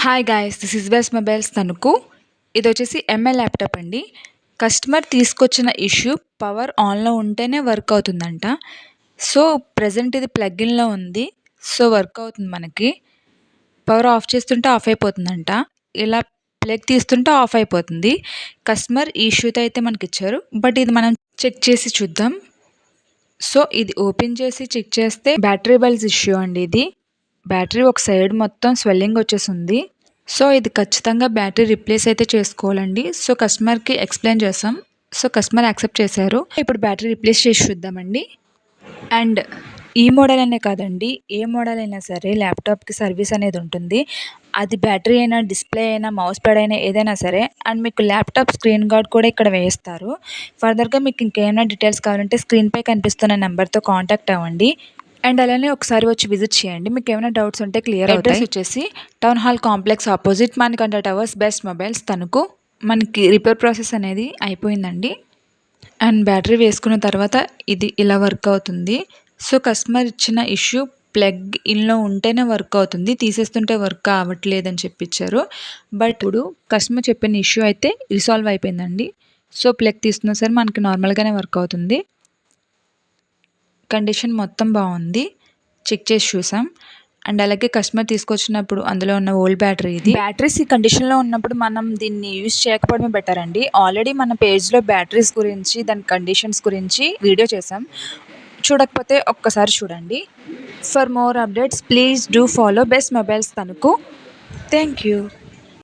Hi guys, this is best mobiles Tanuku. ఇది వచ్చేసి MI laptop అండి. కస్టమర్ తీసుకొచ్చిన ఇష్యూ పవర్ ఆన్లో ఉంటేనే వర్క్ అవుతుందంట. సో ప్రజెంట్ ఇది ప్లగ్ఇన్లో ఉంది. సో వర్క్ అవుతుంది. మనకి పవర్ ఆఫ్ చేస్తుంటే ఆఫ్ అయిపోతుందంట, ఇలా ప్లగ్ తీస్తుంటే ఆఫ్ అయిపోతుంది. కస్టమర్ ఈ ఇష్యూతో అయితే మనకి ఇచ్చారు, బట్ ఇది మనం చెక్ చేసి చూద్దాం. సో ఇది ఓపెన్ చేసి చెక్ చేస్తే బ్యాటరీ బల్జ్ ఇష్యూ అండి. ఇది బ్యాటరీ ఒక సైడ్ మొత్తం స్వెల్లింగ్ వచ్చేసింది. సో ఇది ఖచ్చితంగా బ్యాటరీ రిప్లేస్ అయితే చేసుకోవాలండి. సో కస్టమర్కి ఎక్స్ప్లెయిన్ చేసాం. సో కస్టమర్ యాక్సెప్ట్ చేశారు. ఇప్పుడు బ్యాటరీ రిప్లేస్ చేసి చూద్దామండి. అండ్ ఈ మోడల్ అనే కాదండి, ఏ మోడల్ అయినా సరే ల్యాప్టాప్కి సర్వీస్ అనేది ఉంటుంది. అది బ్యాటరీ అయినా, డిస్ప్లే అయినా, మౌస్ ప్యాడ్ అయినా, ఏదైనా సరే. అండ్ మీకు ల్యాప్టాప్ స్క్రీన్ గార్డ్ కూడా ఇక్కడ వేస్తారు. ఫర్దర్గా మీకు ఇంకేమైనా డీటెయిల్స్ కావాలంటే స్క్రీన్పై కనిపిస్తున్న నెంబర్తో కాంటాక్ట్ అవ్వండి. అండ్ అలానే ఒకసారి వచ్చి విజిట్ చేయండి. మీకు ఏమైనా డౌట్స్ ఉంటే క్లియర్ అవుతాయి. అడ్రస్ వచ్చేసి town hall complex opposite Manikanta towers, best mobiles Tanuku. మనకి రిపేర్ ప్రాసెస్ అనేది అయిపోయిందండి. అండ్ బ్యాటరీ వేసుకున్న తర్వాత ఇది ఇలా వర్క్ అవుతుంది. సో కస్టమర్ ఇచ్చిన ఇష్యూ ప్లగ్ ఇన్లో ఉంటేనే వర్క్ అవుతుంది, తీసేస్తుంటే వర్క్ అవ్వట్లేదని చెప్పించారు. బట్ ఇప్పుడు కస్టమర్ చెప్పిన ఇష్యూ అయితే రిసాల్వ్ అయిపోయిందండి. సో ప్లగ్ తీస్తున్నా సరే మనకి నార్మల్గానే వర్క్ అవుతుంది. కండిషన్ మొత్తం బాగుంది, చెక్ చేసి చూసాం. అండ్ అలాగే కస్టమర్ తీసుకొచ్చినప్పుడు అందులో ఉన్న ఓల్డ్ బ్యాటరీ ఇది. బ్యాటరీస్ ఈ కండిషన్లో ఉన్నప్పుడు మనం దీన్ని యూజ్ చేయకపోవడమే బెటర్ అండి. ఆల్రెడీ మన పేజ్లో బ్యాటరీస్ గురించి, దాని కండిషన్స్ గురించి వీడియో చేసాం. చూడకపోతే ఒక్కసారి చూడండి. For more updates please do follow best mobiles Tanuku. Thank you.